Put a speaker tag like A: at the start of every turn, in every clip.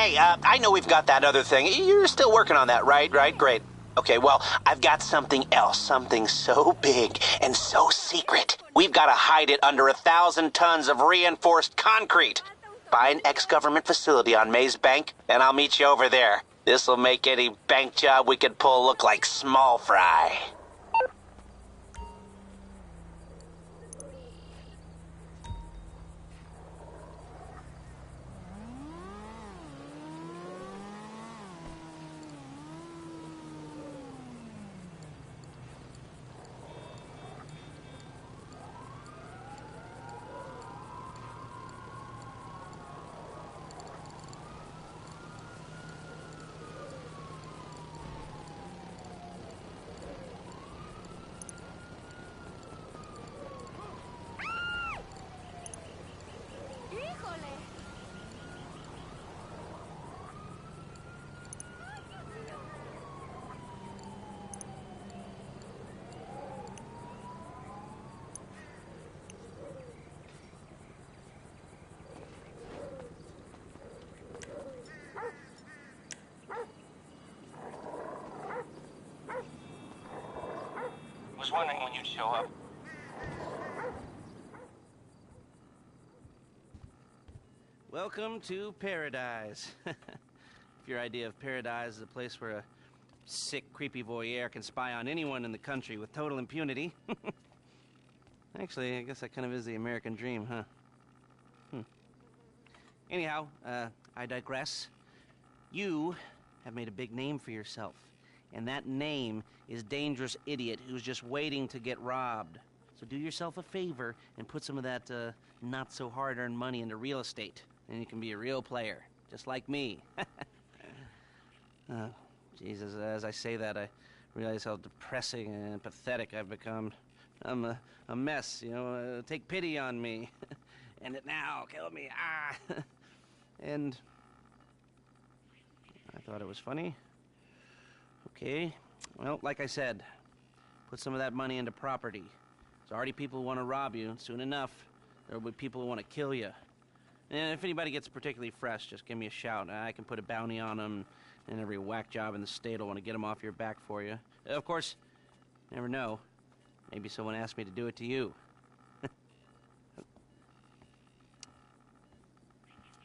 A: Hey, I know we've got that other thing. You're still working on that, right? Right, great. Okay, well, I've got something else. Something so big and so secret. We've got to hide it under 1,000 tons of reinforced concrete. Buy an ex-government facility on Maze Bank, and I'll meet you over there. This'll make any bank job we could pull look like small fry.
B: Was wondering when you'd show up.
C: Welcome to paradise. If your idea of paradise is a place where a sick, creepy voyeur can spy on anyone in the country with total impunity. Actually, I guess that kind of is the American dream, huh? Anyhow, I digress. You have made a big name for yourself. And that name is Dangerous Idiot, who's just waiting to get robbed. So do yourself a favor and put some of that not-so-hard-earned money into real estate. And you can be a real player, just like me. Jesus, as I say that, I realize how depressing and pathetic I've become. I'm a mess, you know. Take pity on me. End it now, kill me, ah! And I thought it was funny. Okay, well, like I said, put some of that money into property. There's already people who want to rob you. Soon enough, there'll be people who want to kill you. And if anybody gets particularly fresh, just give me a shout. I can put a bounty on them, and every whack job in the state will want to get them off your back for you. Of course, you never know. Maybe someone asked me to do it to you.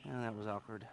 C: Oh, that was awkward.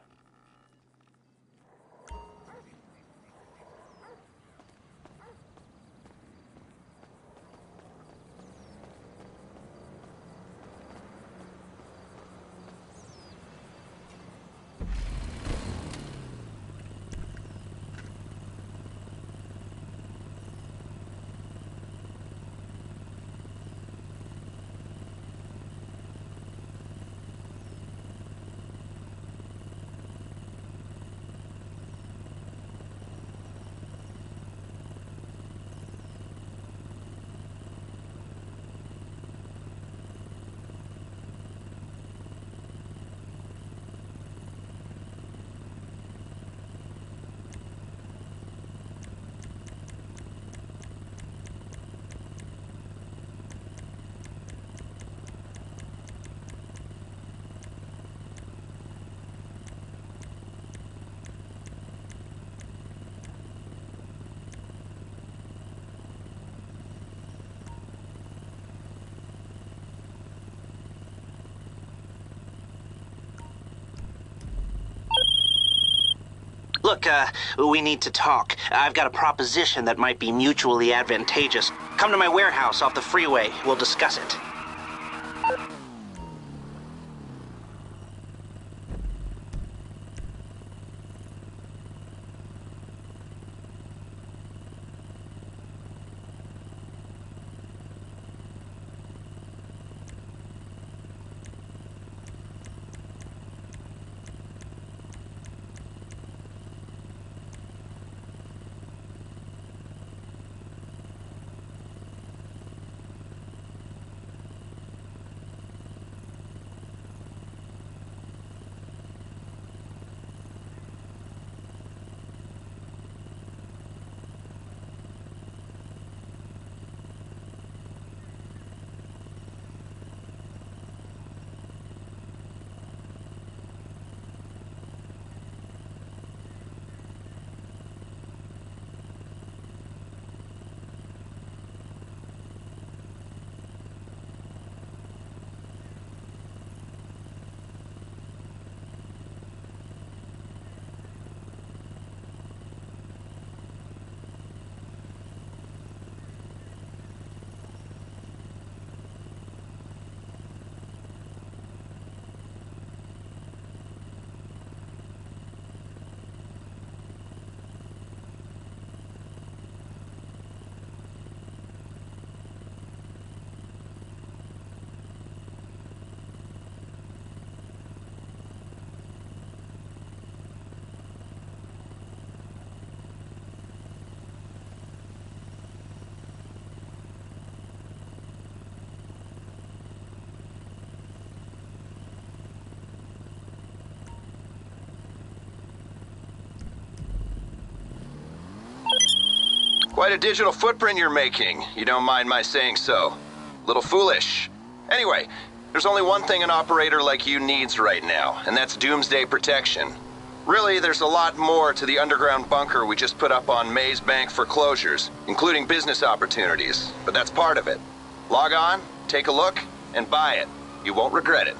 A: Look, we need to talk. I've got a proposition that might be mutually advantageous. Come to my warehouse off the freeway. We'll discuss it.
D: Quite a digital footprint you're making. You don't mind my saying so. Little foolish. Anyway, there's only one thing an operator like you needs right now, and that's doomsday protection. Really, there's a lot more to the underground bunker we just put up on Maze Bank foreclosures, including business opportunities, but that's part of it. Log on, take a look, and buy it. You won't regret it.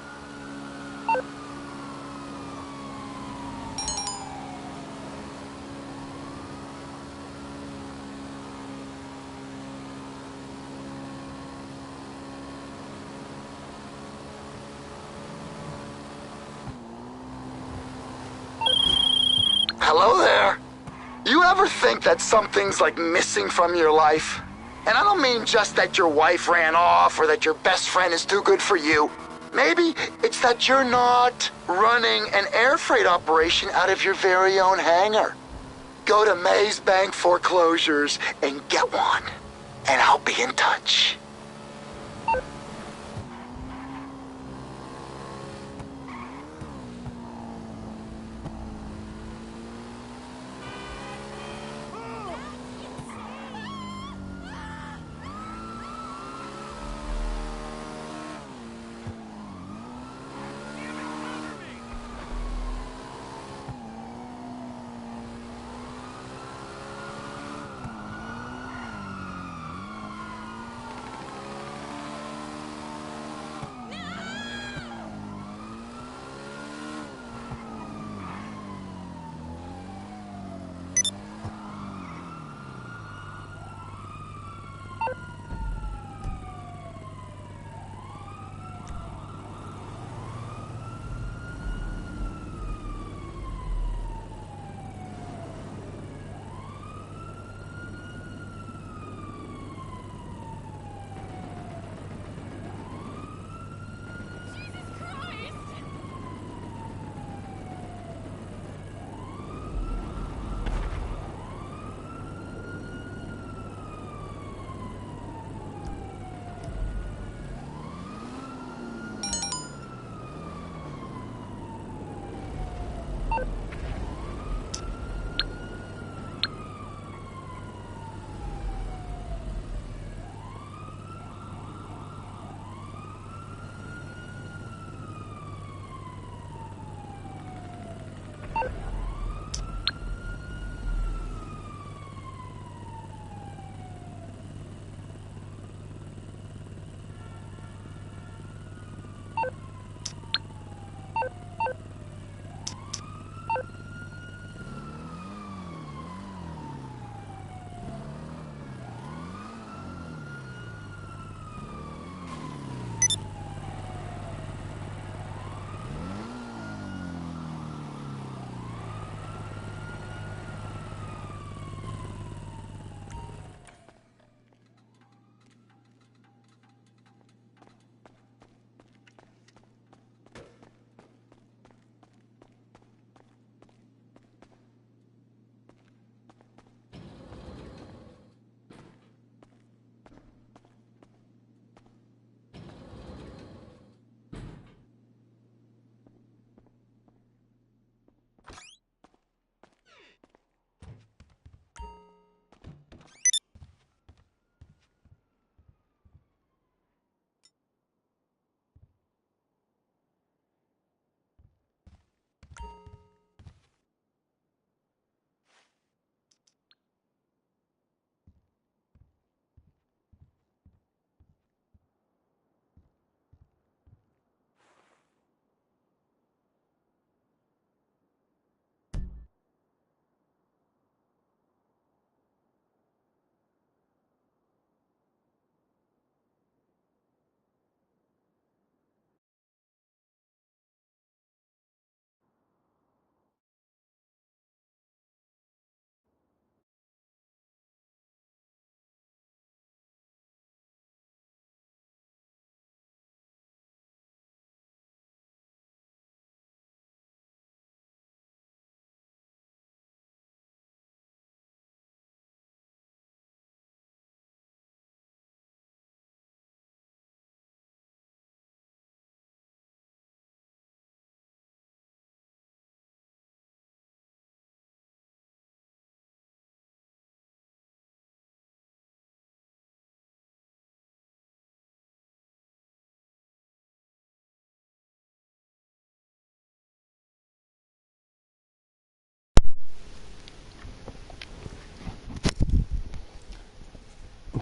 E: Hello there. You ever think that something's like missing from your life? And I don't mean just that your wife ran off or that your best friend is too good for you. Maybe it's that you're not running an air freight operation out of your very own hangar. Go to Maze Bank Foreclosures and get one. And I'll be in touch.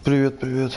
F: Привет, привет.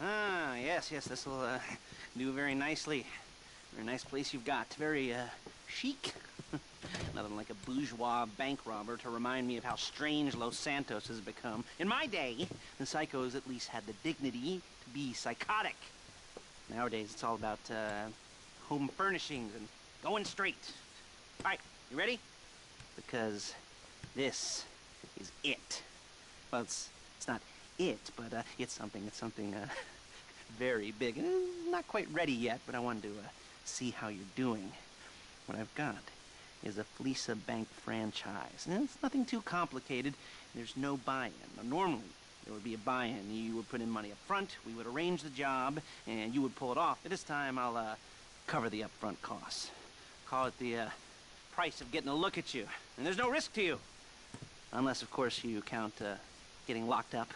C: Ah, yes, this will do very nicely. Very nice place you've got. Very chic. Nothing like a bourgeois bank robber to remind me of how strange Los Santos has become. In my day, the psychos at least had the dignity to be psychotic. Nowadays, it's all about home furnishings and going straight. All right, you ready? Because this is it. Well, it's not it, but it's something very big. Not quite ready yet, but I wanted to see how you're doing. What I've got is a Fleeca Bank franchise. And it's nothing too complicated. There's no buy-in. Now, normally, There would be a buy-in. You would put in money up front, we would arrange the job, and you would pull it off. But this time, I'll cover the upfront costs. Call it the price of getting a look at you. And there's no risk to you. Unless, of course, you count getting locked up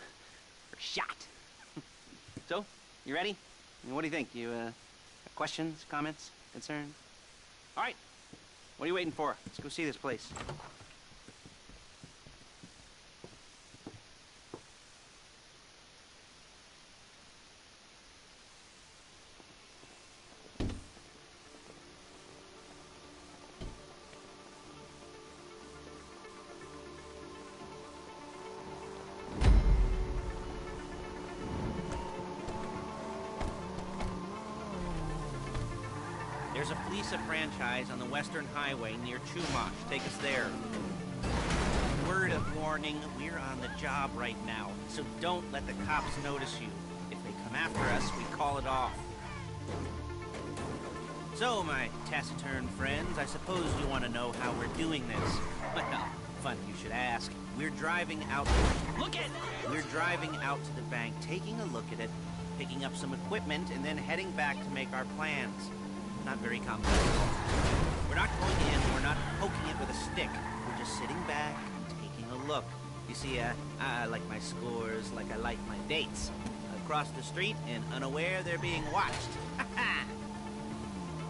C: or shot. So, you ready? I mean, what do you think? You questions, comments, concerns? All right. What are you waiting for? Let's go see this place. There's a Fleeca franchise on the Western Highway near Chumash. Take us there. Word of warning, we're on the job right now, so don't let the cops notice you. If they come after us, we call it off. So, my taciturn friends, I suppose you want to know how we're doing this. Well, funny you should ask. We're driving out... Look at... We're driving out to the bank, taking a look at it, picking up some equipment, and then heading back to make our plans. Not very complex. We're not going in, we're not poking it with a stick. We're just sitting back and taking a look. You see, I like my scores like I like my dates. Across the street and unaware they're being watched.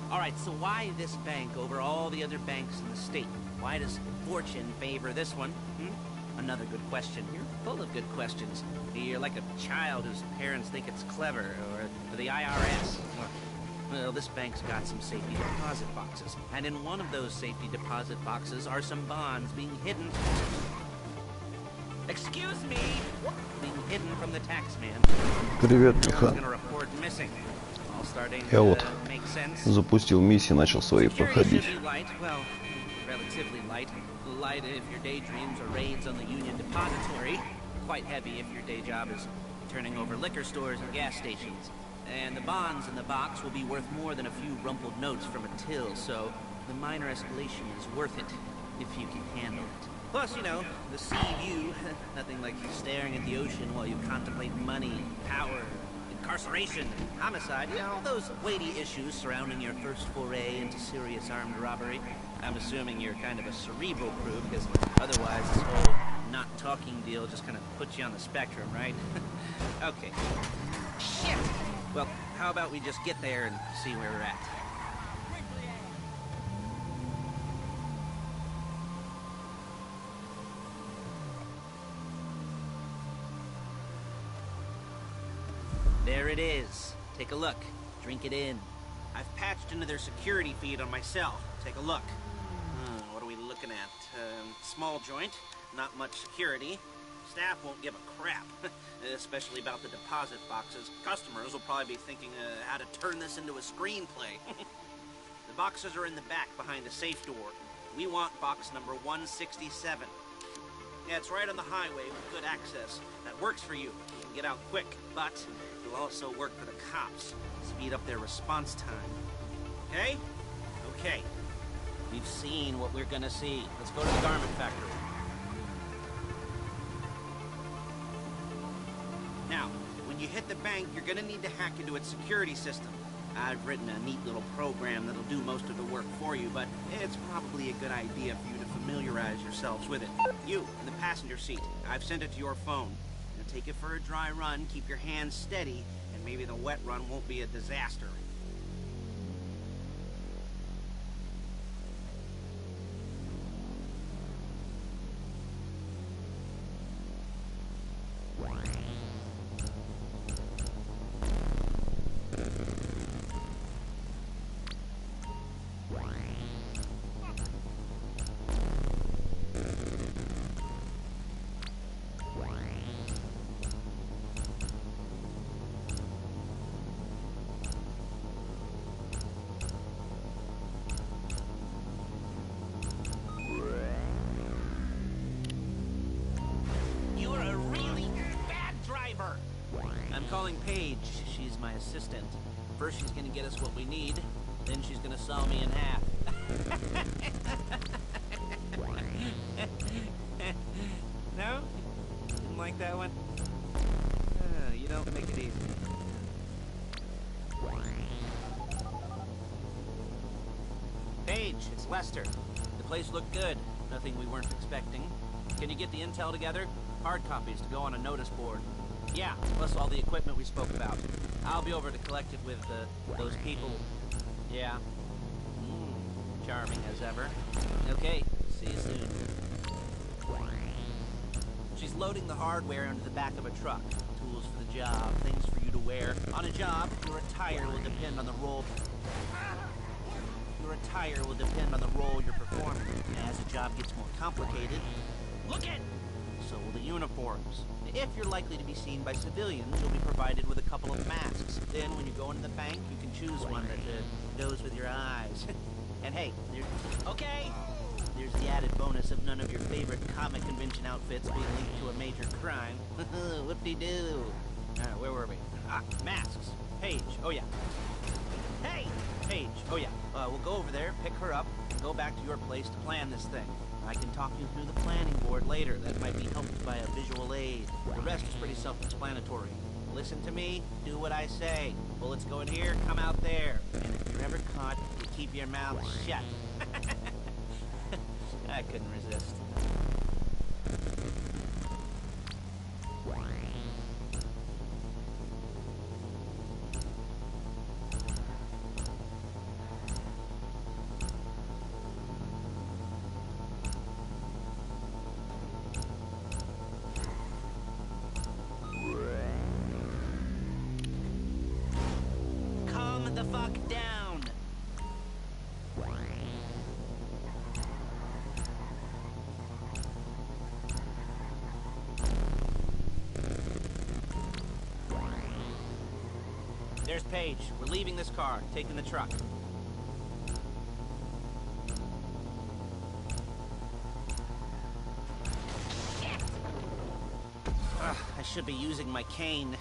C: Alright, so why this bank over all the other banks in the state? Why does fortune favor this one? Another good question. You're full of good questions. You're like a child whose parents think it's clever, or the IRS. Well, this bank's got some safety deposit boxes, and in one of those safety deposit boxes are some bonds being hidden. Excuse me! Being hidden from the tax man.
F: Привет, Миха. Я вот запустил миссию, начал свои проходить.
C: Well, relatively light. Light if your daydreams or raids on the Union Depository. Quite heavy if your day job is turning over liquor stores and gas stations. And the bonds in the box will be worth more than a few rumpled notes from a till, so the minor escalation is worth it, if you can handle it. Plus, you know, the sea view, nothing like staring at the ocean while you contemplate money, power, incarceration, homicide, you know, all those weighty issues surrounding your first foray into serious armed robbery. I'm assuming you're kind of a cerebral crew, because otherwise this whole not talking deal just kind of puts you on the spectrum, right? Okay. Shit! Well, how about we just get there and see where we're at? There it is. Take a look. Drink it in. I've patched into their security feed on my cell. Take a look. What are we looking at? Small joint, not much security. Staff won't give a crap, especially about the deposit boxes. Customers will probably be thinking how to turn this into a screenplay. The boxes are in the back behind the safe door. We want box number 167. Yeah, it's right on the highway with good access. That works for you. You can get out quick, but it'll also work for the cops. Speed up their response time. Okay? Okay. We've seen what we're gonna see. Let's go to the garment factory. Now, when you hit the bank, you're gonna need to hack into its security system. I've written a neat little program that'll do most of the work for you, but it's probably a good idea for you to familiarize yourselves with it. You, in the passenger seat, I've sent it to your phone. Now take it for a dry run, keep your hands steady, and maybe the wet run won't be a disaster. I'm calling Paige. She's my assistant. First she's gonna get us what we need, then she's gonna saw me in half. No? Didn't like that one? Make it easy. Paige, it's Lester. The place looked good. Nothing we weren't expecting. Can you get the intel together? Hard copies to go on a notice board. Yeah, plus all the equipment we spoke about. I'll be over to collect it with those people. Yeah. Charming as ever. Okay, see you soon. She's loading the hardware into the back of a truck. Tools for the job, things for you to wear. On a job, your attire will depend on the role. Your attire will depend on the role you're performing. As the job gets more complicated, look it! So will the uniforms. If you're likely to be seen by civilians, you'll be provided with a couple of masks. Then, when you go into the bank, you can choose one that goes with your eyes. And hey, there's the added bonus of none of your favorite comic convention outfits being linked to a major crime. Whoop-de-doo. Where were we? Masks. Paige. Oh, yeah. Hey! Paige. Oh, yeah. We'll go over there, pick her up, and go back to your place to plan this thing. I can talk you through the planning board later. That might be helped by a visual aid. The rest is pretty self-explanatory. Listen to me, do what I say. Bullets go in here, come out there. And if you're ever caught, you keep your mouth shut. I couldn't resist. Calm the fuck down. There's Paige. We're leaving this car, taking the truck. I should be using my cane.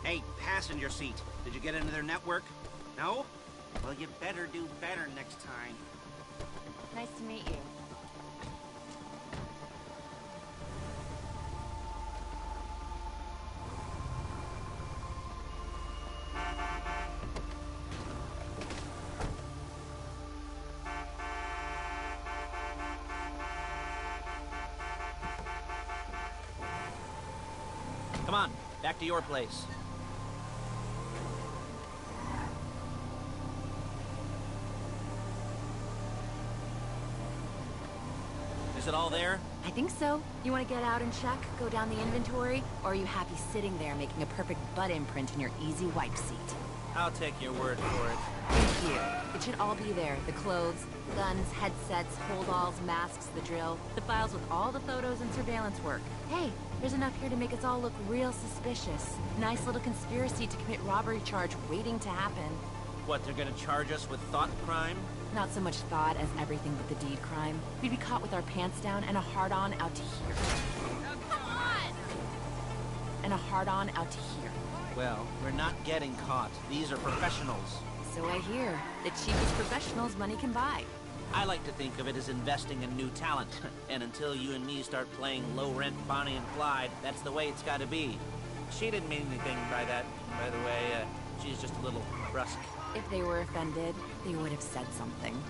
C: Hey, passenger seat. Did you get into their network? No? Well, you better do better next time.
G: Nice to meet you.
C: Come on, back to your place. Is it all there?
G: I think so. You want to get out and check, go down the inventory, or are you happy sitting there making a perfect butt imprint in your easy wipe seat?
C: I'll take your word for it.
G: Thank you. It should all be there. The clothes, guns, headsets, holdalls, masks, the drill, the files with all the photos and surveillance work. Hey, there's enough here to make us all look real suspicious. Nice little conspiracy to commit robbery charge waiting to happen.
C: What, they're gonna charge us with thought crime?
G: Not so much thought as everything but the deed crime. We'd be caught with our pants down and a hard-on out to here. Come on! And a hard-on out to here.
C: Well, we're not getting caught. These are professionals.
G: So I hear. The cheapest professionals money can buy.
C: I like to think of it as investing in new talent. And until you and me start playing low-rent Bonnie and Clyde, that's the way it's gotta be. She didn't mean anything by that, by the way. She's just a little brusque.
G: If they were offended, they would have said something.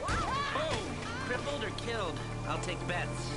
C: Oh! Crippled or killed? I'll take bets.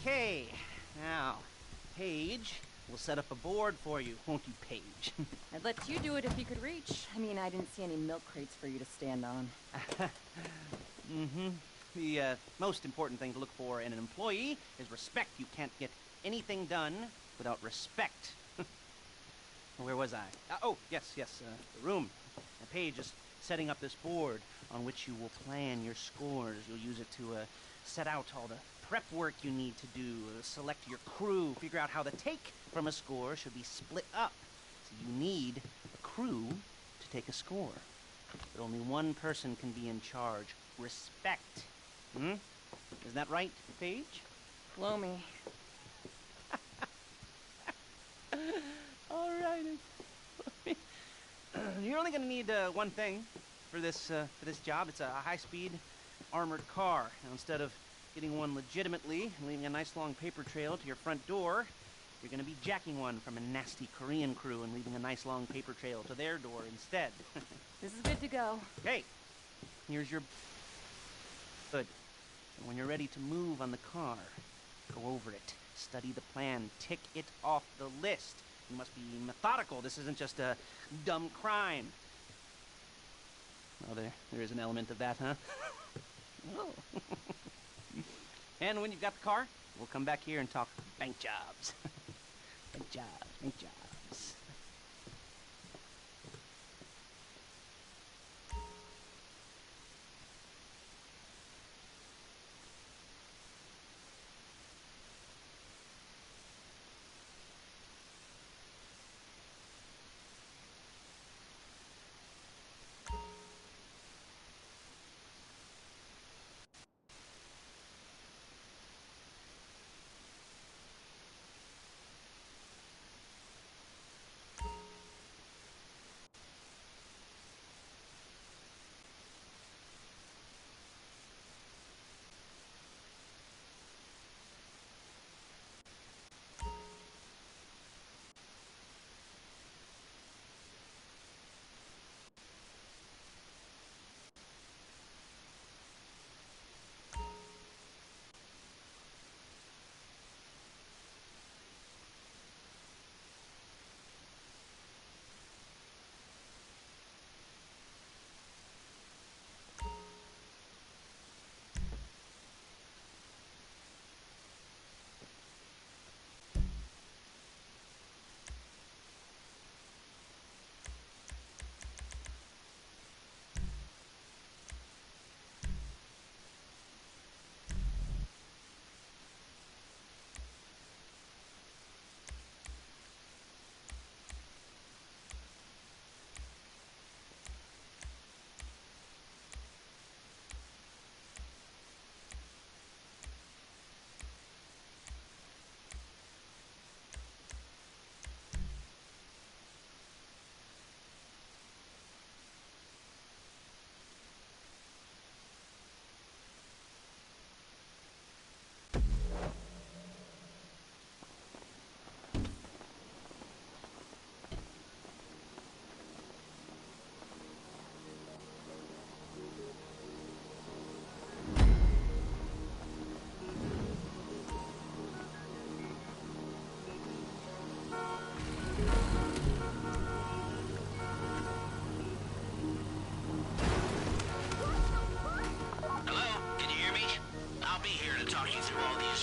C: Okay. Now, Paige, We'll set up a board for you, won't you, Paige?
H: I'd let you do it if you could reach. I mean, I didn't see any milk crates for you to stand on.
C: Mm-hmm. The most important thing to look for in an employee is respect. You can't get anything done without respect. Where was I? Yes, the room. Paige is setting up this board on which you will plan your scores. You'll use it to set out all the prep work you need to do, select your crew, figure out how the take from a score should be split up. So you need a crew to take a score. But only one person can be in charge. Respect. Isn't that right, Paige?
H: Blow me.
C: All right. You're only going to need one thing for this job. It's a high-speed armored car. Now, instead of getting one legitimately and leaving a nice long paper trail to your front door, you're going to be jacking one from a nasty Korean crew and leaving a nice long paper trail to their door instead.
H: This is good to go.
C: Okay, here's your... Good. And when you're ready to move on the car, go over it, study the plan, tick it off the list. You must be methodical. This isn't just a dumb crime. Oh, there is an element of that, huh? Oh. And when you've got the car, we'll come back here and talk bank jobs. Bank jobs.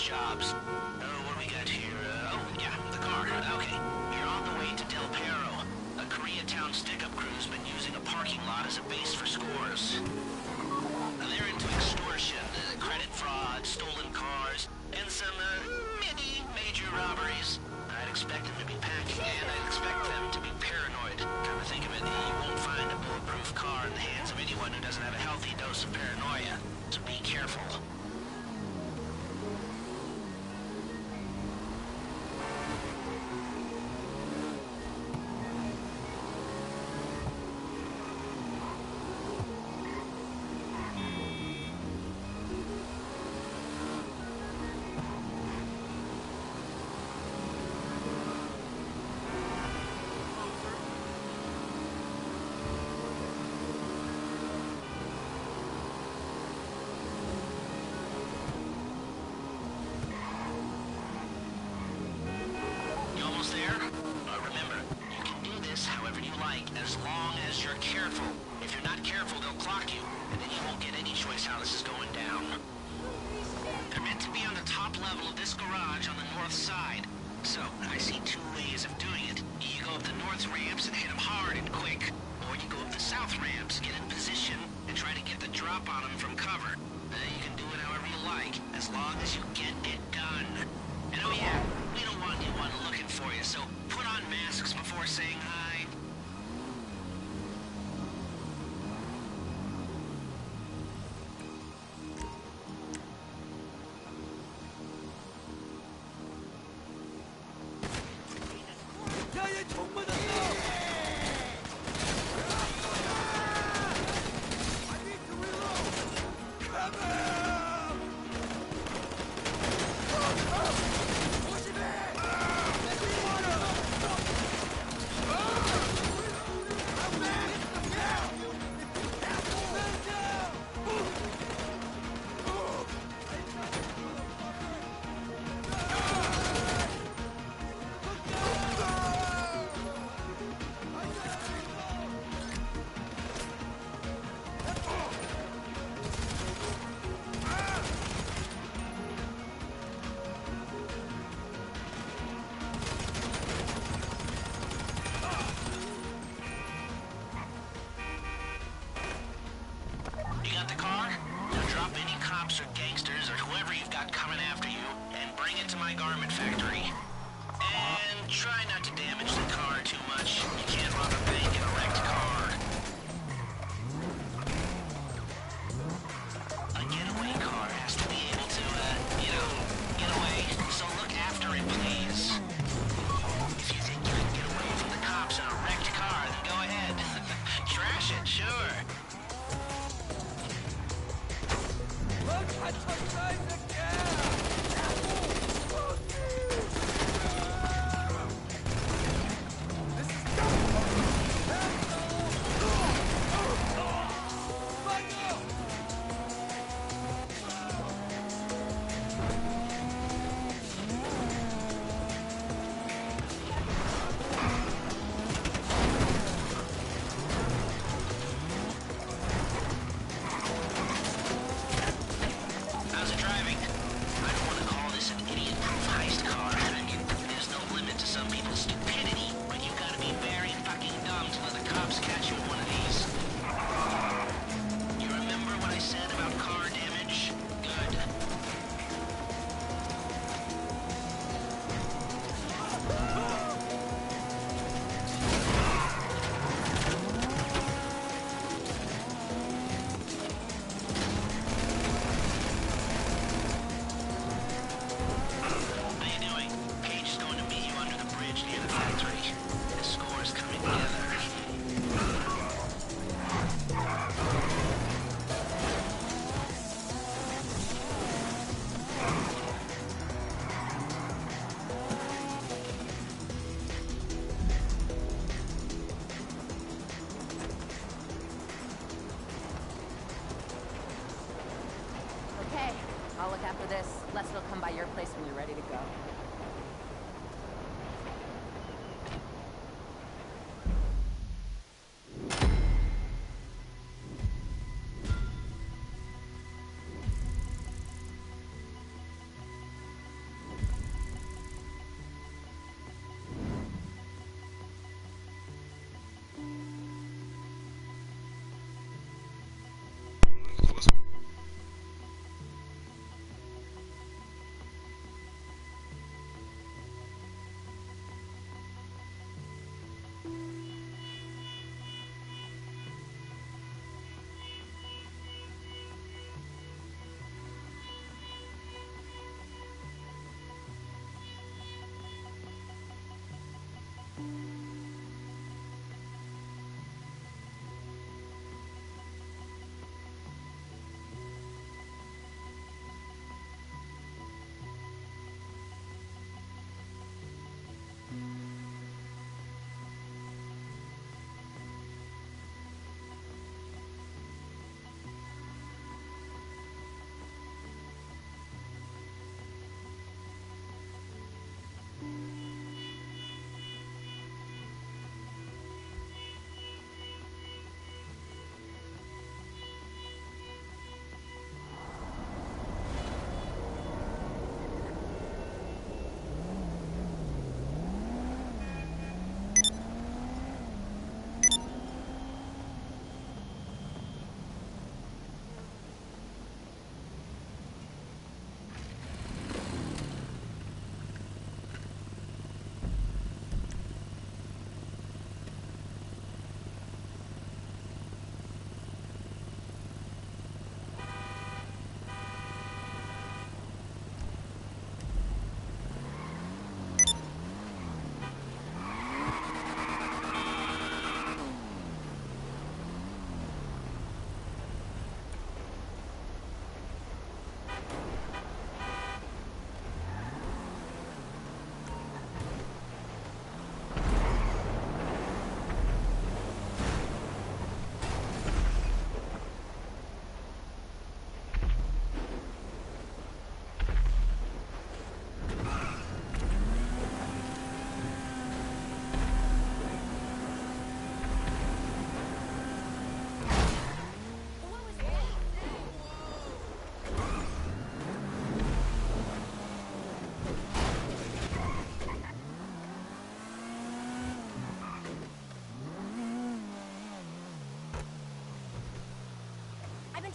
A: jobs. What do we got here? The car. Okay. We're on the way to Del Perro. A Koreatown stick-up crew's been using a parking lot as a base for scores. They're into extortion, credit fraud, stolen cars, and some, major robberies. I'd expect them to be packing, and I'd expect them to be paranoid. Come to think of it, you won't find a bulletproof car in the hands of anyone who doesn't have a healthy dose of paranoia. So be careful. as long as you're careful. If you're not careful, they'll clock you, and then you won't get any choice how this is going down. They're meant to be on the top level of this garage on the north side. So, I see two ways of doing it. You go up the north ramps and hit them hard and quick, or you go up the south ramps, get in position, and try to get the drop on them from cover. You can do it however you like, as long as you get it done. And oh yeah, we don't want anyone looking for you, so put on masks before saying hi.
H: I'll look after this. Lester will come by your place when you're ready to go.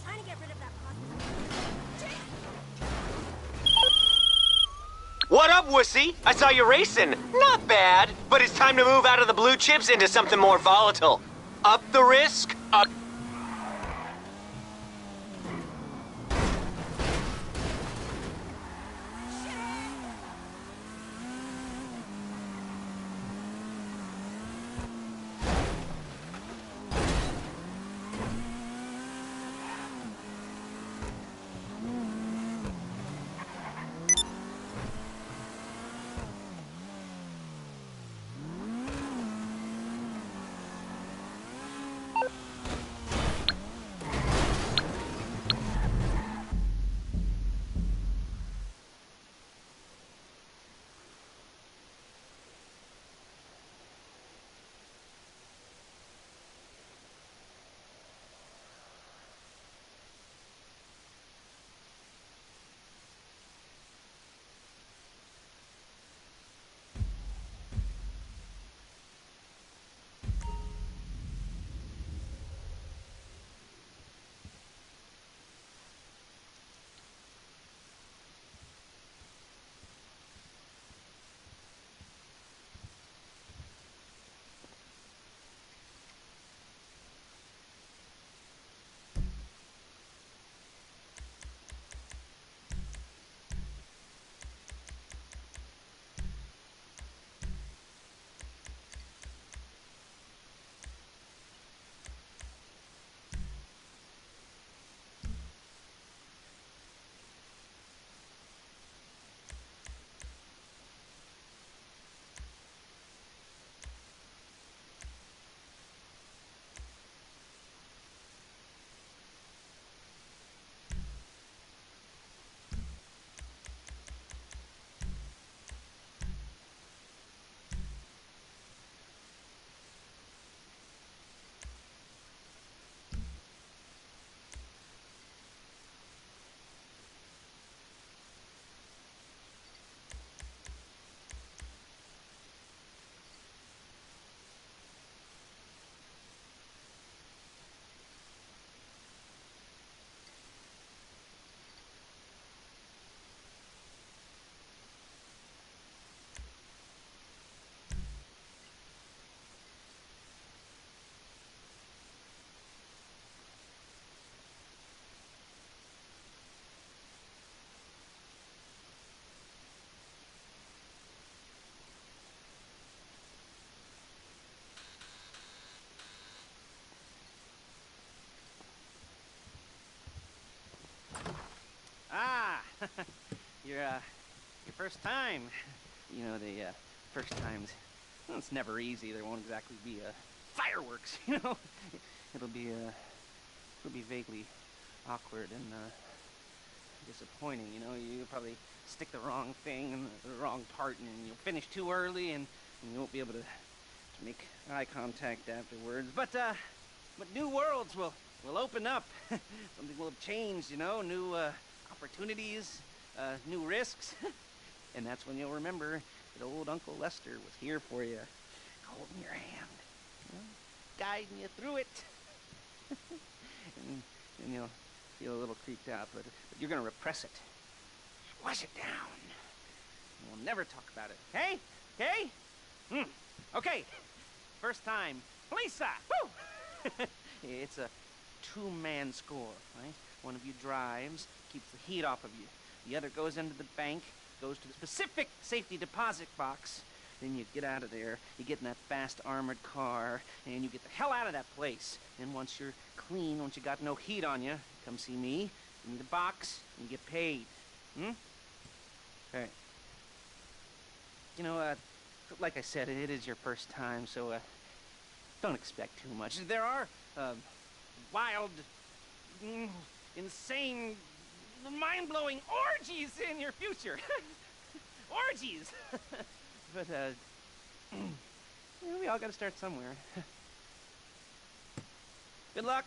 I: trying to get rid of that
J: What up, wussy? I saw you racing. Not bad, but it's time to move out of the blue chips into something more volatile. Up the risk, up...
C: Your first time. You know, the first times, well, it's never easy. There won't exactly be fireworks, you know. It'll be vaguely awkward and disappointing, you know. You'll probably stick the wrong thing in the wrong part, and you'll finish too early, and you won't be able to make eye contact afterwards. But new worlds will open up. Something will have changed, you know. New opportunities, new risks. And that's when you'll remember that old Uncle Lester was here for you, holding your hand, you know, guiding you through it. and you'll feel a little creeped out, but you're gonna repress it. Flush it down. And we'll never talk about it. Hey? Okay? Okay. First time. Lisa! Woo! It's a two-man score, right? One of you drives, keeps the heat off of you. The other goes into the bank, goes to the specific safety deposit box. Then you get out of there, you get in that fast armored car, and you get the hell out of that place. And once you're clean, once you got no heat on you, come see me, give me the box, and you get paid. Alright. You know, like I said, it is your first time, so don't expect too much. There are wild, insane, mind-blowing orgies in your future. Orgies! But, we all gotta start somewhere. Good luck!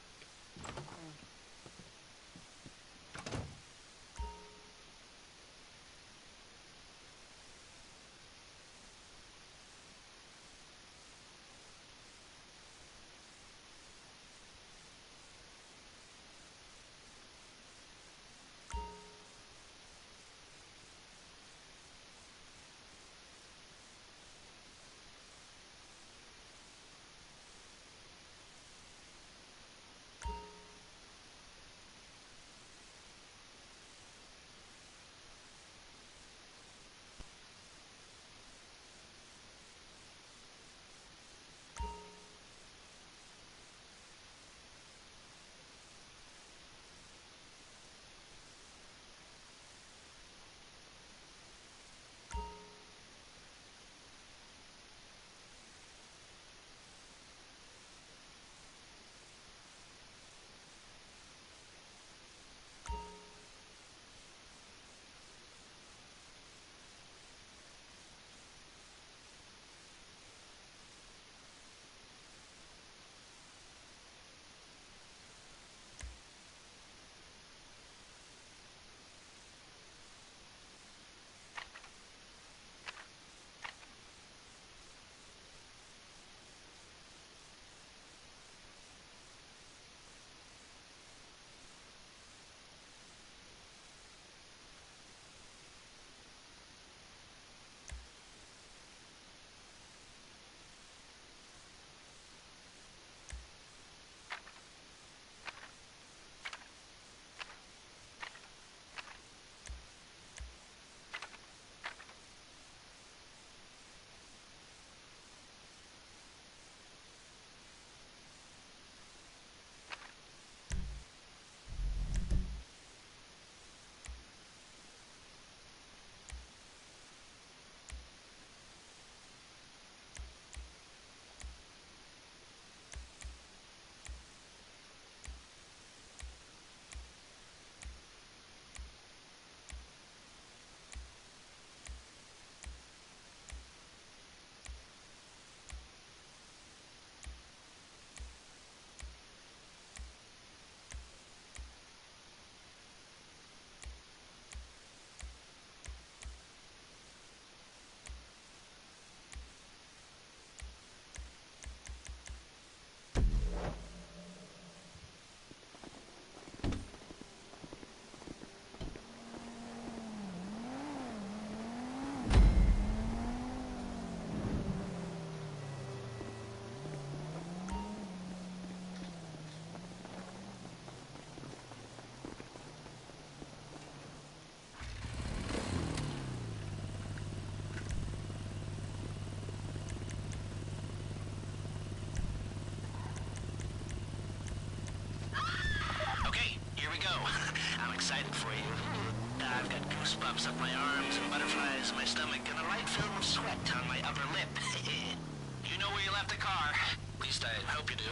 A: left the car. At least I hope you do.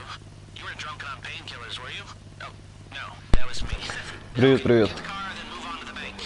A: You were drunk on painkillers, were you? Oh, no, that was me.
F: Привет, привет.
A: Get the car, then move on to the bank.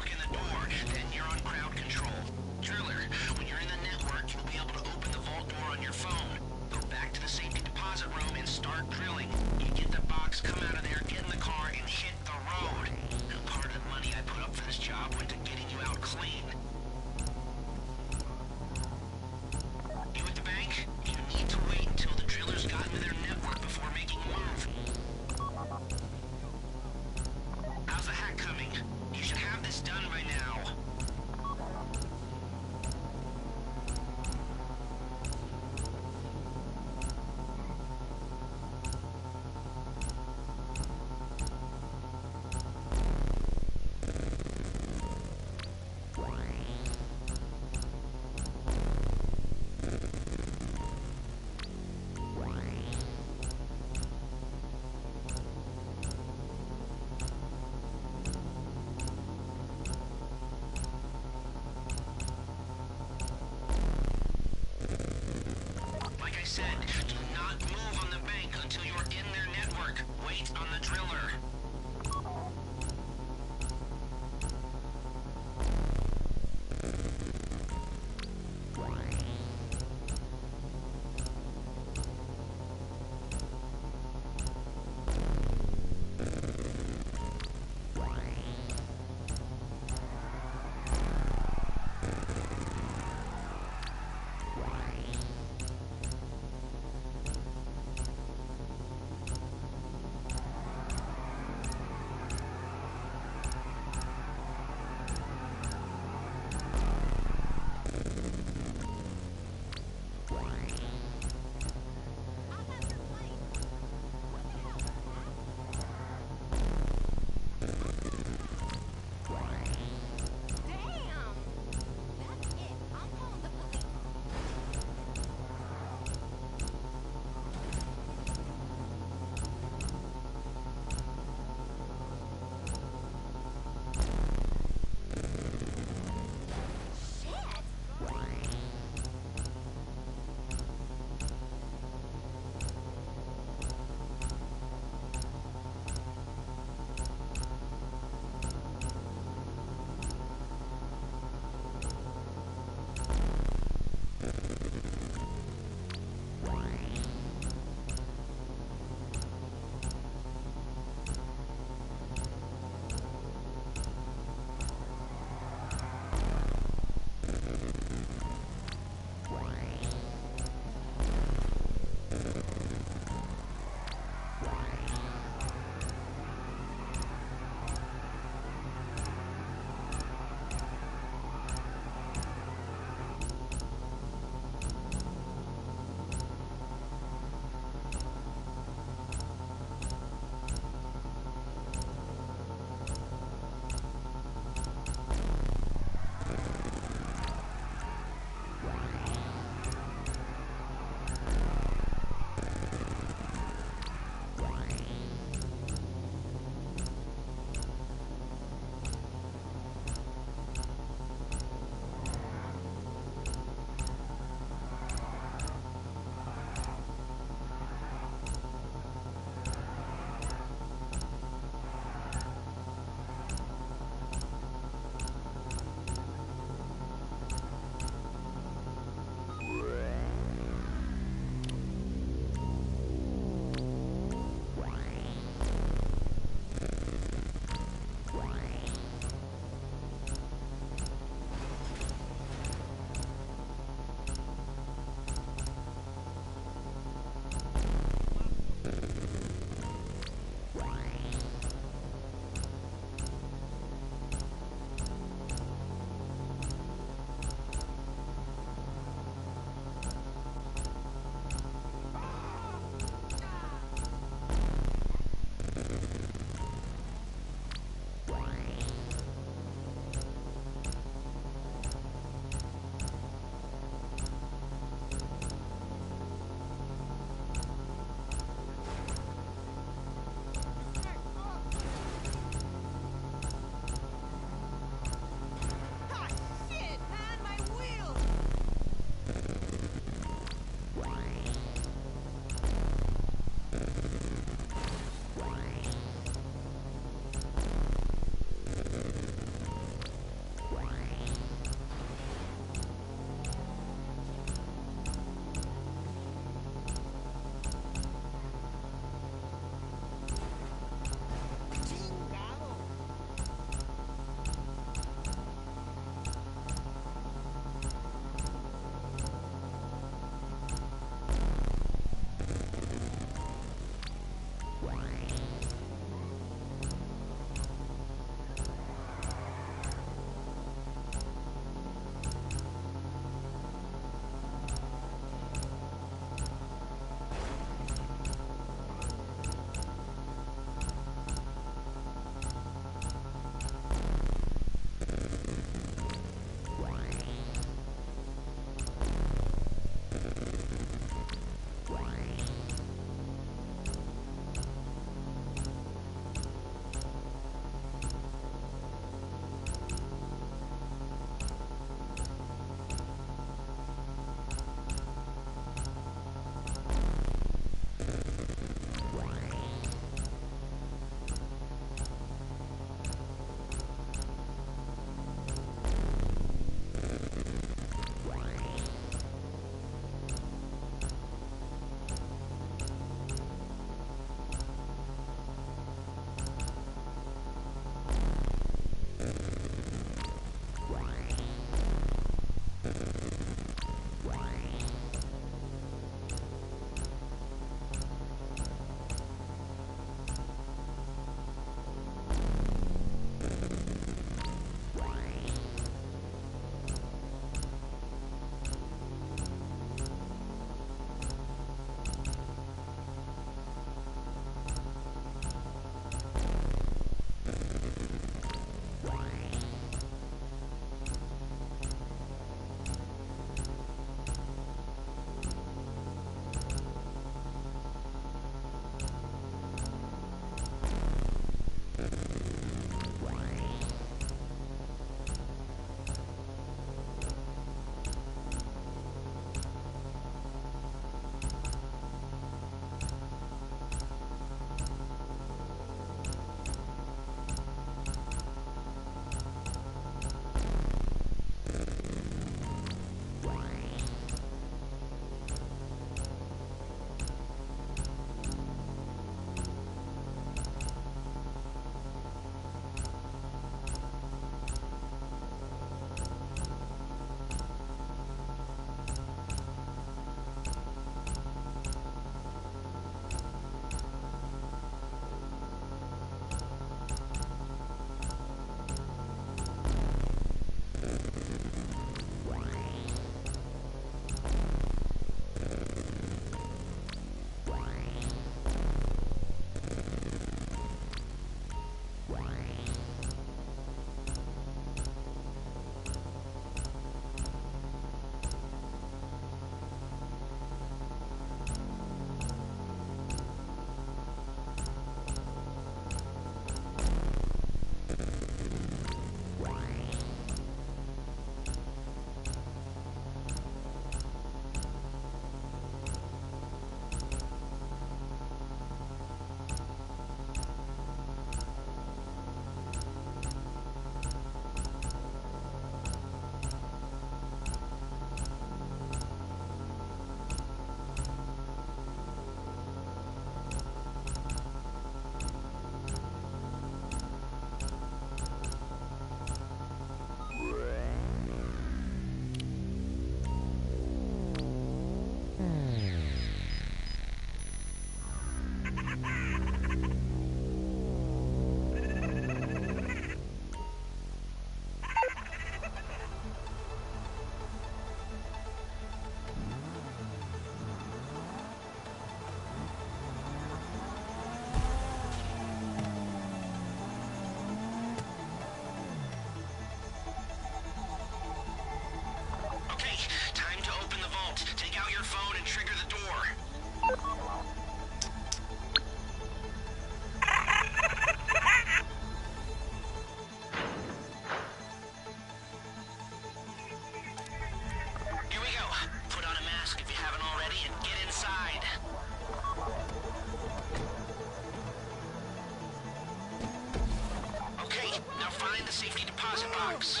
I: box.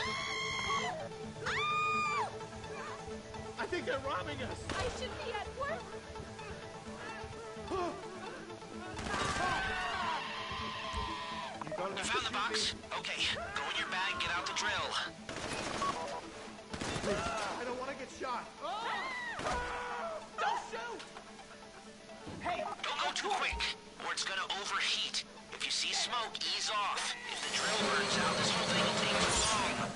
I: I think they're robbing us.
K: I should be at work.
I: You
J: found the box? Okay, go in your bag, get out the drill.
I: Please, I don't want to get shot. Don't shoot!
J: Hey, don't go too quick, or it's gonna overheat. If you see smoke, ease off. If the drill burns out, this whole thing will take too long.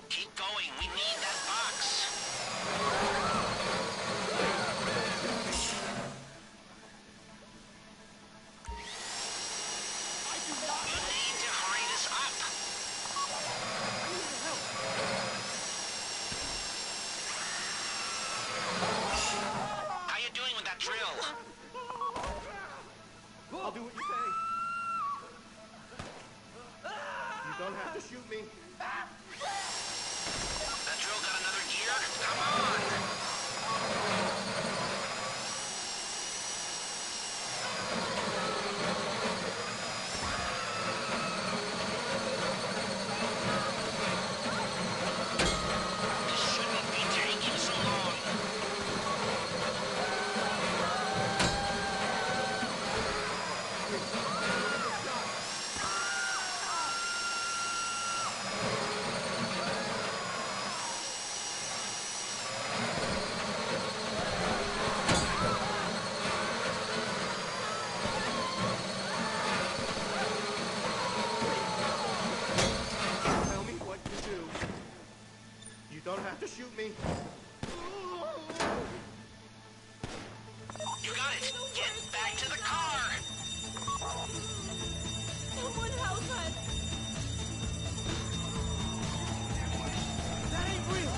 J: Keep going, we need that box. You need to hurry this up. How you doing with that drill?
I: I'll do what you say. You don't have to shoot me. Don't have to shoot me.
A: You got it! Get back to the car!
G: Someone help us!
I: That ain't real!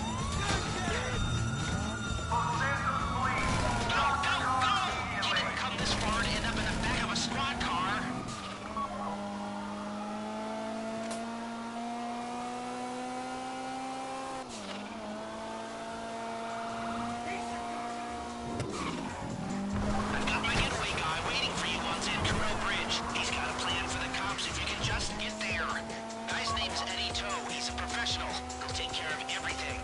A: Go, go, go! You didn't come this far to end up in the back of a squad car. I've got my getaway guy waiting for you on Zanturo Bridge. He's got a plan for the cops if you can just get there. Guy's name's Eddie Toe. He's a professional. He'll take care of everything.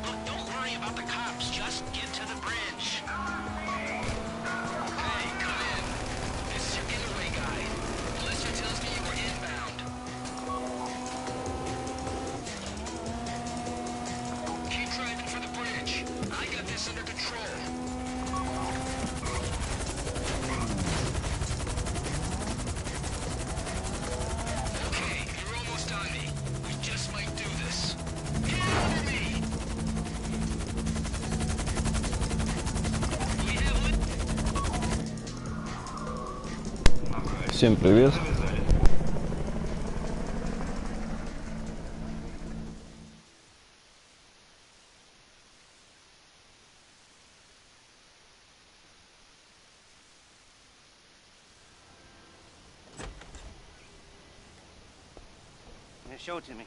A: Look, don't worry about the cops. Just get to the bridge. Hey, come in. This is your getaway guy. Melissa tells me you were inbound. Keep driving for the bridge. I got this under control. Okay, you're almost on me. We just might do this. Get under me! We have it.
F: Всем привет.
C: Now show it to me.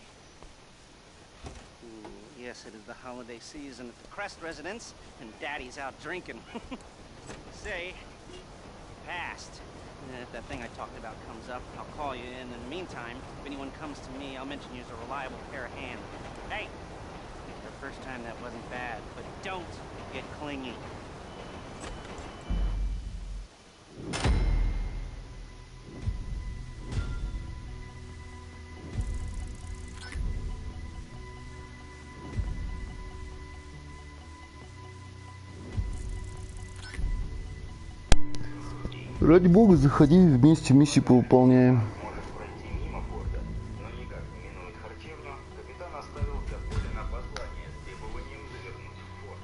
C: Ooh, yes, it is the holiday season at the Crest residence, and Daddy's out drinking. Say, passed. And if that thing I talked about comes up, I'll call you in. In the meantime, if anyone comes to me, I'll mention you as a reliable pair of hands. Hey! The first time that wasn't bad, but don't get clingy.
F: Ради бога, заходи, вместе миссию повыполняем.
K: Может пройти мимо порта, но никак не минует харчевню, капитан оставил для Колина послание с требованием завернуть в форт.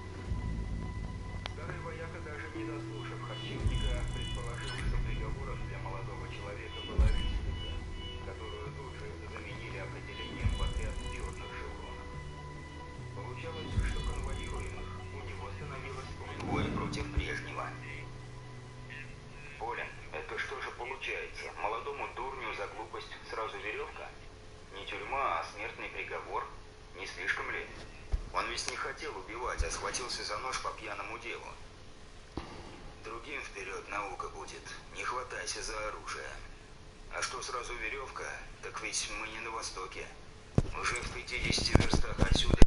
K: Старый вояка, даже не дослушав харчевника, предположил, что приговором для молодого человека была виселица, которую тут же заменили определением в отряд черных шевронов. Получалось, что конвоируемых у него становилось поле против прежнего. Полин, это что же получается? Молодому дурню за глупость сразу веревка? Не тюрьма, а смертный приговор? Не слишком ли? Он ведь не хотел убивать, а схватился за нож по пьяному делу. Другим вперед наука будет. Не хватайся за оружие. А что сразу веревка? Так ведь мы не на востоке. Уже в 50 верстах отсюда.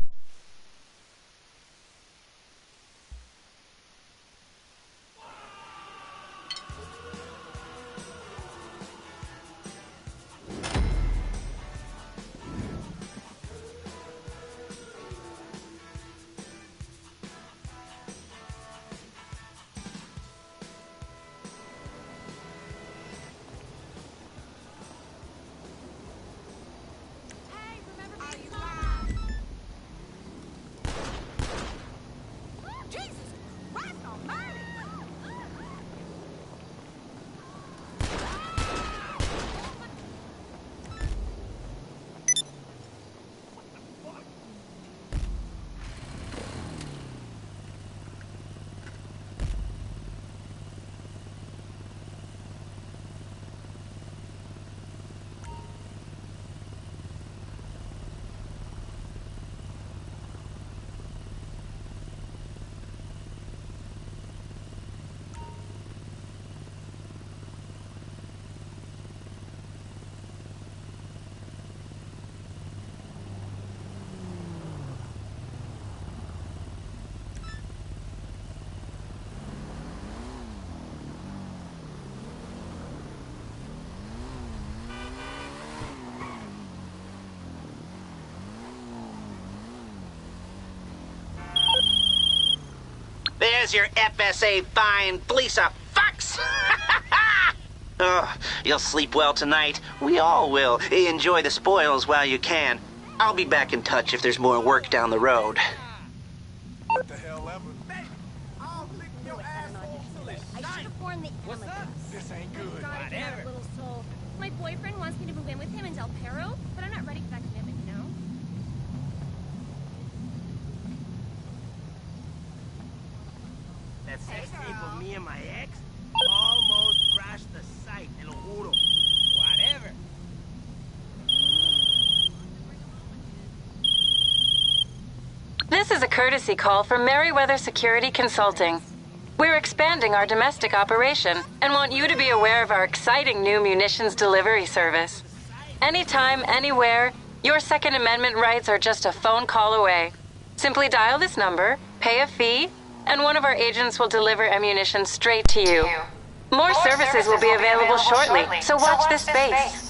A: because you're FSA fine fleece of fucks. You'll sleep well tonight. We all will. Enjoy the spoils while you can. I'll be back in touch if there's more work down the road.
I: What the hell ever? I'll lick your asshole till it's
L: I should have worn the
I: What's up? This ain't good.
L: Whatever. Little soul. My boyfriend wants me to move in with him in Del Perro, but I'm not ready for that commitment, you know?
B: That sex tape of me and my ex almost crashed the site, te lo juro. Whatever.
M: This is a courtesy call from Merryweather Security Consulting. We're expanding our domestic operation and want you to be aware of our exciting new munitions delivery service. Anytime, anywhere, your Second Amendment rights are just a phone call away. Simply dial this number, pay a fee, and one of our agents will deliver ammunition straight to you. More services will be available shortly, so watch this space.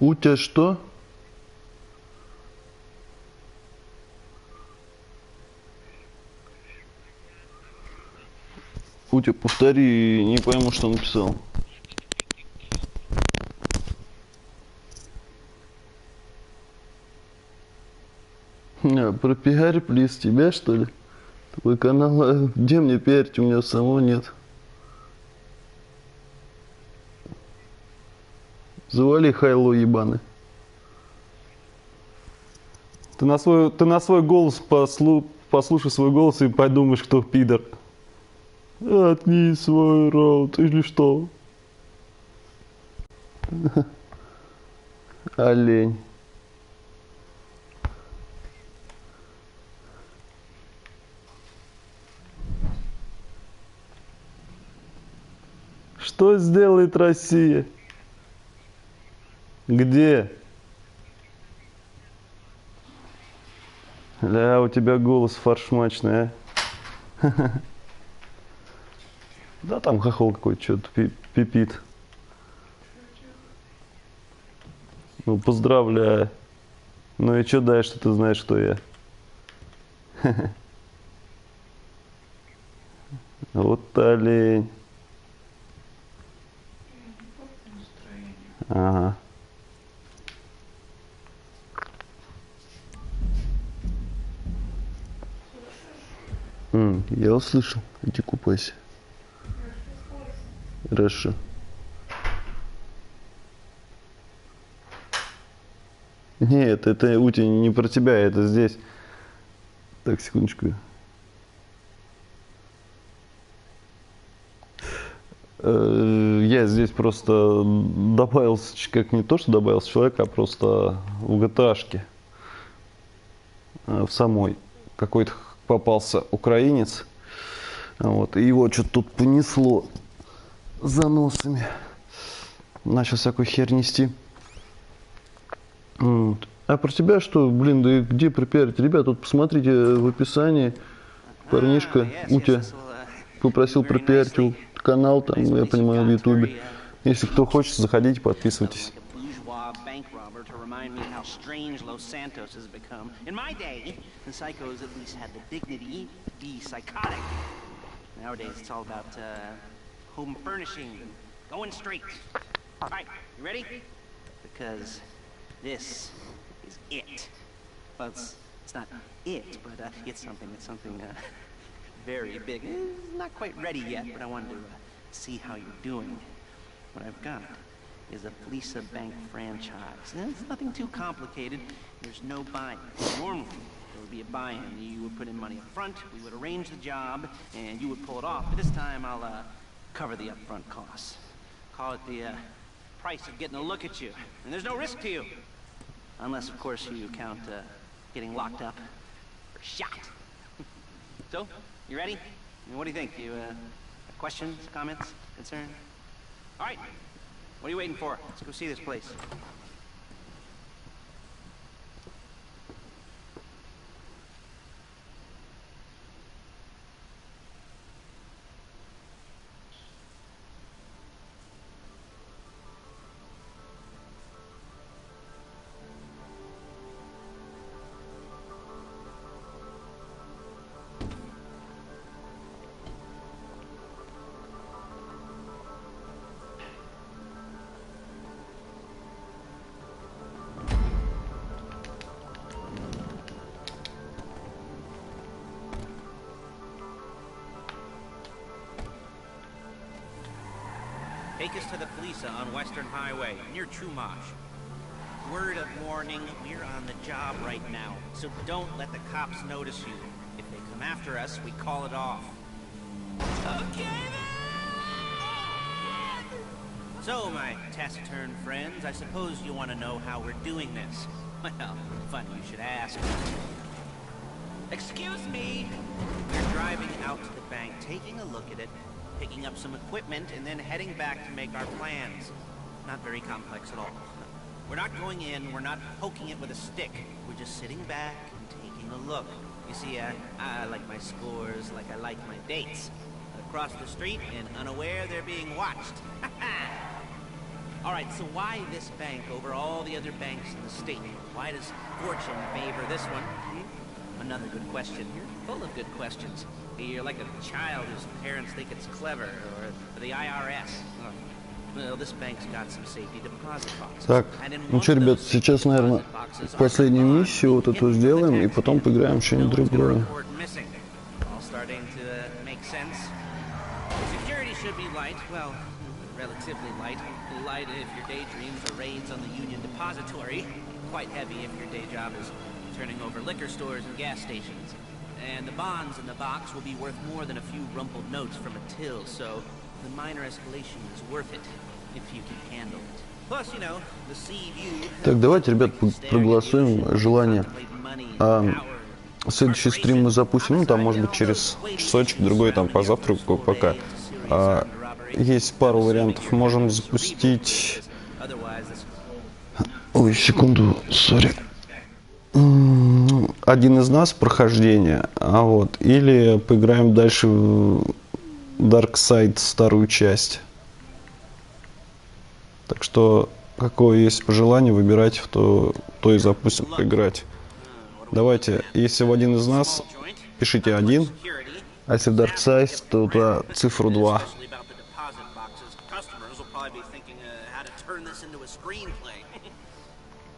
F: У тебя что? Утя, повтори, не пойму, что написал. Про пиар, плиз, тебя, что ли? Твой канал, где мне пиарить, у меня самого нет. Завали хайло ебаный.
N: Ты на свой голос послушай свой голос и подумаешь, кто пидор. Отни свой рот, или что?
F: Олень.
N: Что сделает Россия? Где?
F: Ля, у тебя голос фаршмачный, а? Да там хохол какой-то что-то пипит. Ну, поздравляю. Ну и что дальше, ты знаешь, кто я? Вот олень. Ага. Я услышал. Иди купайся. Хорошо. Нет, это Ути не про тебя, это здесь. Так, секундочку. Я здесь просто добавился, как не то, что добавился человек, а просто в GTA-шке. В самой. Какой-то попался украинец. Вот, и его что-то тут понесло заносами. Начал всякую херь нести. Вот. А про тебя что? Блин, да где припиарить? Ребят, тут посмотрите в описании. Парнишка Утя попросил пропиарить его канал, там, я понимаю, в Ютубе. Если кто хочет, заходите, подписывайтесь.
C: How strange Los Santos has become. In my day, the psychos at least had the dignity to be psychotic. Nowadays, it's all about home furnishing and going straight. All right, you ready? Because this is it. Well, it's not it, but it's something very big. It's not quite ready yet, but I wanted to see how you're doing. What I've got is a Fleeca Bank franchise. It's nothing too complicated. There's no buy-in. Normally, there would be a buy-in. You would put in money up front, we would arrange the job, and you would pull it off. But this time, I'll cover the upfront costs. Call it the price of getting a look at you. And there's no risk to you. Unless, of course, you count getting locked up or shot. So, you ready? I mean, what do you think? You questions, comments, concerns? All right. What are you waiting for? Let's go see this place. Take us to the Fleeca on Western Highway, near Chumash. Word of warning, we're on the job right now, so don't let the cops notice you. If they come after us, we call it off. Okay, so, my taciturn friends, I suppose you want to know how we're doing this. Well, funny you should ask. Excuse me! We're driving out to the bank, taking a look at it, picking up some equipment, and then heading back to make our plans. Not very complex at all. We're not going in, we're not poking it with a stick. We're just sitting back and taking a look. You see, I like my scores like I like my dates. Across the street and unaware they're being watched. All right, so why this bank over all the other banks in the state? Why does fortune favor this one? Another good question. You're full of good questions. You're like a child whose parents think it's clever, or the IRS. Well, this bank's got some safety deposit boxes.
F: Так, ну что, ребят, сейчас, наверное, последнюю миссию вот эту сделаем, и потом поиграем в что-нибудь другое.
C: All starting to make sense. Security should be light, well, relatively light. Light if your daydreams are raids on the Union Depository. Quite heavy if your day job is turning over liquor stores and gas stations. And the bonds in the box will be worth more than a few rumpled notes from a till, so the minor escalation is worth it, if you can handle it. Plus, you know, the sea view...
F: Так, давайте, ребят, проголосуем желание. Следующий стрим мы запустим, ну, там, может быть, через часочек, другой там по завтраку пока. Есть пару вариантов. Можем запустить... Ой, секунду, сори. Один из нас прохождение, или поиграем дальше в Dark Side старую часть. Так что, какое есть пожелание, выбирайте, то и запустим поиграть. Давайте, если в один из нас, пишите 1, а если в Dark Side, то цифру 2.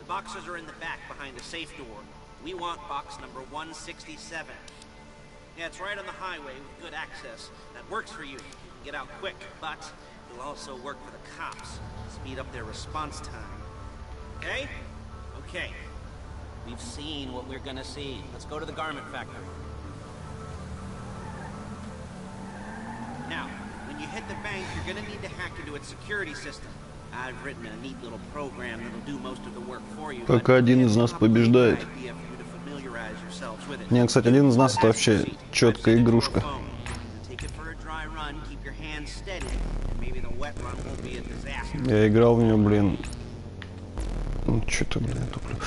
C: Boxes are in the back behind the safe door. We want box number 167. Yeah, it's right on the highway with good access. That works for you. You can get out quick, but it'll also work for the cops. Speed up their response time. Okay? Okay. We've seen what we're gonna see. Let's go to the garment factory. Now, when you hit the bank, you're gonna need to hack into its security system. I've written a neat little program that'll do most of the work for you.
F: Пока один из нас побеждает. Не, кстати, один из нас это вообще четкая игрушка. Я играл в нее, блин. Ну, что-то, блин, туплю.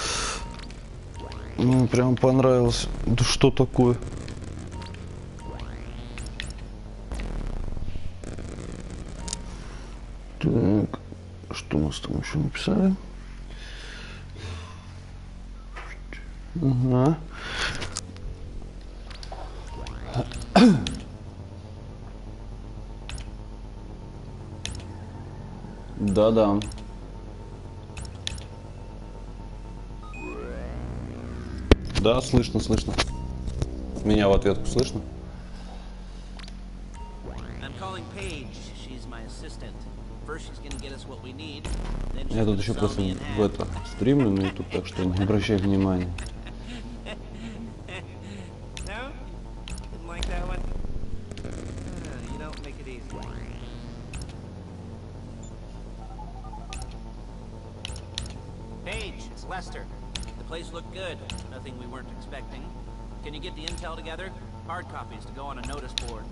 F: Мне прям понравилось. Да что такое? Так. Что у нас там еще написали? Ага. Да-да. Да, слышно, слышно. Меня в ответку слышно? Я тут еще просто в это стримлю на YouTube, так что не обращай внимания.
C: Lester, the place looked good. Nothing we weren't expecting. Can you get the intel together? Hard copies to go on a notice board.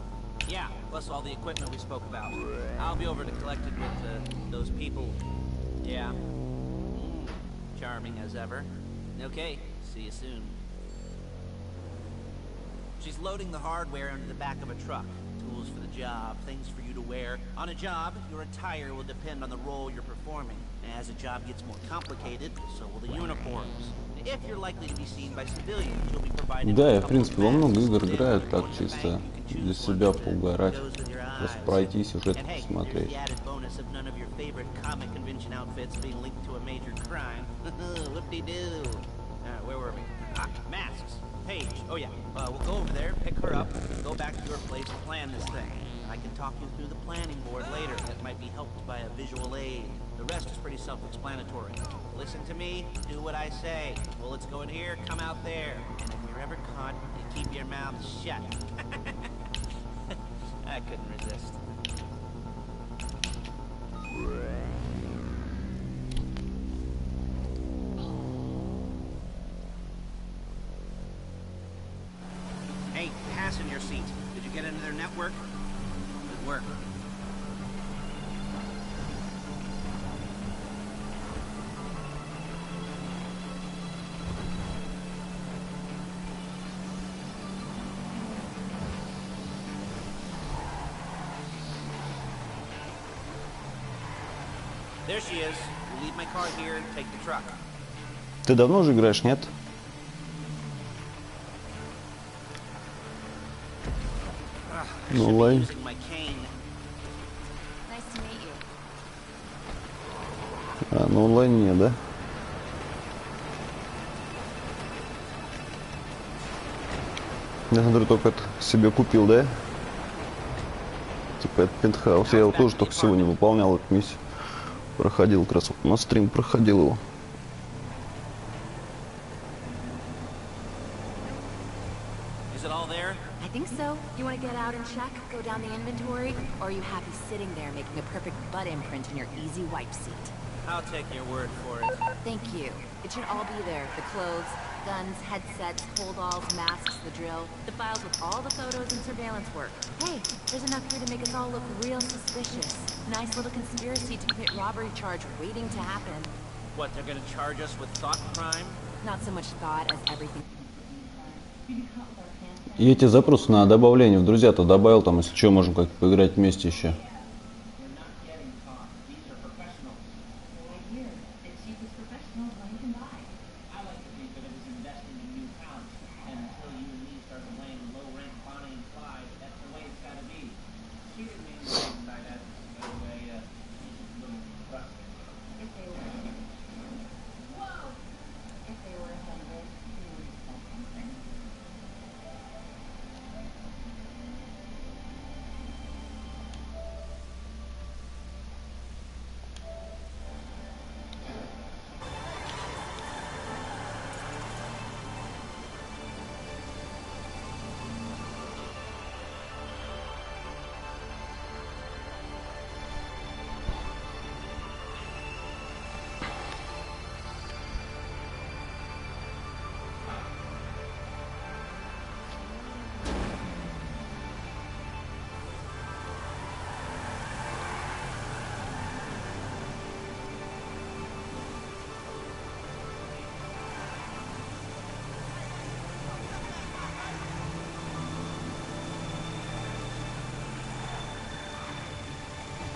C: Yeah, plus all the equipment we spoke about. I'll be over to collect it with those people. Yeah. Charming as ever. Okay, see you soon. She's loading the hardware into the back of a truck. Tools for the job, things for you to wear. On a job, your attire will depend on the role you're performing. As the job gets more complicated, so will the uniforms. If you're likely to be seen by civilians, you'll be provided.
F: Да, я в принципе во много игр играю так чисто для себя поугарать, просто пройти сюжет посмотреть.
C: Where were we? Ah, masks. Paige. Oh yeah. We'll go over there, pick her up, go back to your place and plan this thing. I can talk you through the planning board later. That might be helped by a visual aid. The rest is pretty self-explanatory. Listen to me, do what I say. Bullets go in here, come out there. And if you're ever caught, you keep your mouth shut. I couldn't resist. Hey, fasten your seat. Did you get into their network? Good work. There she is. We'll leave my car here and take the truck.
F: Ты давно уже играешь, нет? Ну, онлайн. А, ну онлайн нет, да? Я смотрю, только это себе купил, да? Типа это пентхаус. Я его тоже только сегодня выполнял, эту миссию. Проходил как раз вот на стрим, проходил его.
G: I think so. You want to get out and check? Go down the inventory? Or are you happy sitting there making a perfect butt imprint in your easy wipe seat?
C: I'll take your word for it.
G: Thank you. It should all be there. The clothes, guns, headsets, holdalls, masks, the drill, the files with all the photos and surveillance work. Hey, there's enough here to make us all look real suspicious. Nice little conspiracy to commit robbery charge waiting to happen.
C: What, they're gonna charge us with thought crime?
G: Not so much thought as everything.
F: И эти запросы на добавление в друзья-то добавил, там, если что, можем как-то поиграть вместе еще.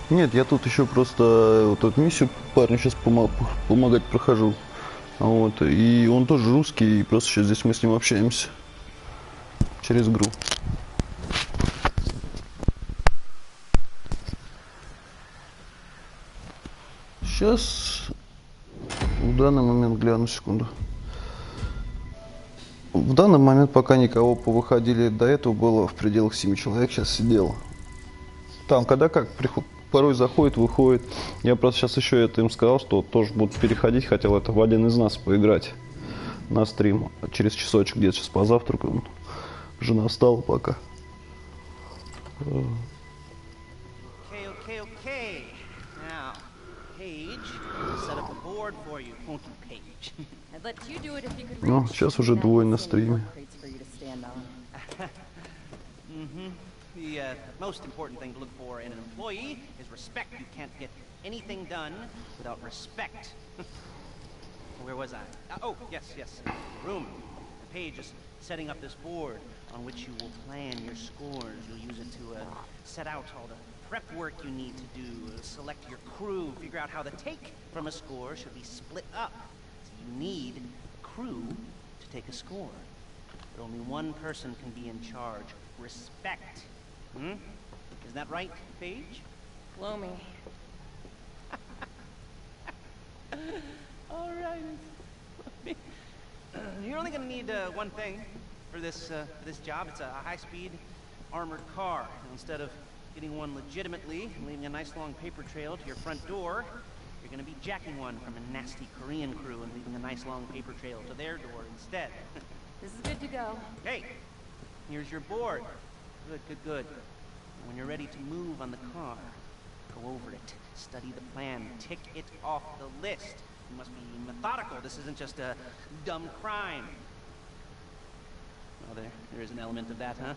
F: Нет, я тут еще просто вот эту миссию парню сейчас помогать прохожу. Вот. И он тоже русский, и просто сейчас здесь мы с ним общаемся через игру. Сейчас в данный момент гляну, секунду. В данный момент пока никого повыходили. До этого было в пределах 7 человек, сейчас сидело. Там когда как, порой заходит, выходит. Я просто сейчас еще это им сказал, что тоже будут переходить. Хотел это в один из нас поиграть на стрим. Через часочек где-то сейчас позавтракаю. Жена встала пока.
C: Okay. Now, Paige, set up a board for you, won't you, Paige?
H: I'd let you do it if you could
F: Ну,
H: reach.
F: сейчас уже двое на стриме.
H: Crates for you to stand on.
C: The most important thing to look for in an employee is respect. You can't get anything done without respect. Where was I? Oh, yes. Room. Paige is setting up this board on which you will plan your scores. You'll use it to set out all the prep work you need to do, select your crew, figure out how the take from a score should be split up. So you need a crew to take a score. But only one person can be in charge. Respect. Isn't that right, Paige?
H: Blow me.
C: All right. You're only going to need one thing for this job. It's a high-speed armored car. Instead of getting one legitimately and leaving a nice long paper trail to your front door, you're going to be jacking one from a nasty Korean crew and leaving a nice long paper trail to their door instead.
H: This is good to go.
C: Hey, here's your board. Good. When you're ready to move on the car, go over it, study the plan, tick it off the list. You must be methodical. This isn't just a dumb crime. Oh, there is an element of that, huh?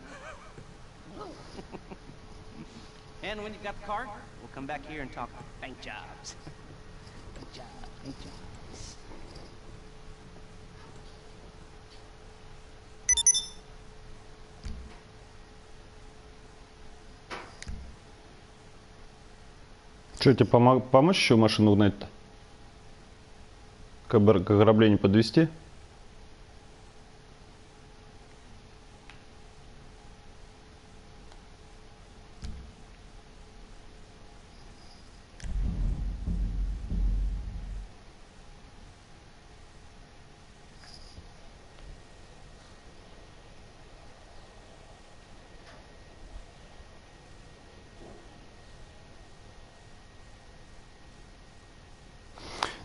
C: And when you've got the car, we'll come back here and talk bank jobs. Bank jobs.
F: Что, тебе помочь еще машину угнать-то? К ограблению подвести?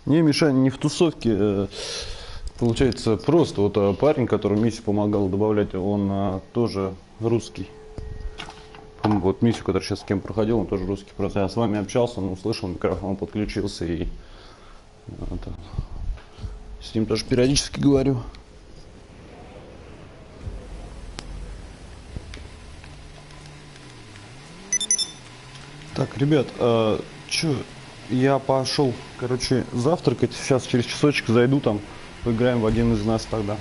F: Не, Миша, не в тусовке, получается, просто вот парень, который миссию помогал добавлять, он тоже русский. Вот миссию, которую сейчас с кем проходил, он тоже русский. Просто я с вами общался, он услышал, микрофон подключился и с ним тоже периодически говорю. Так, ребят, чё? Я пошел, короче, завтракать. Сейчас через часочек зайду там, поиграем в один из нас тогда.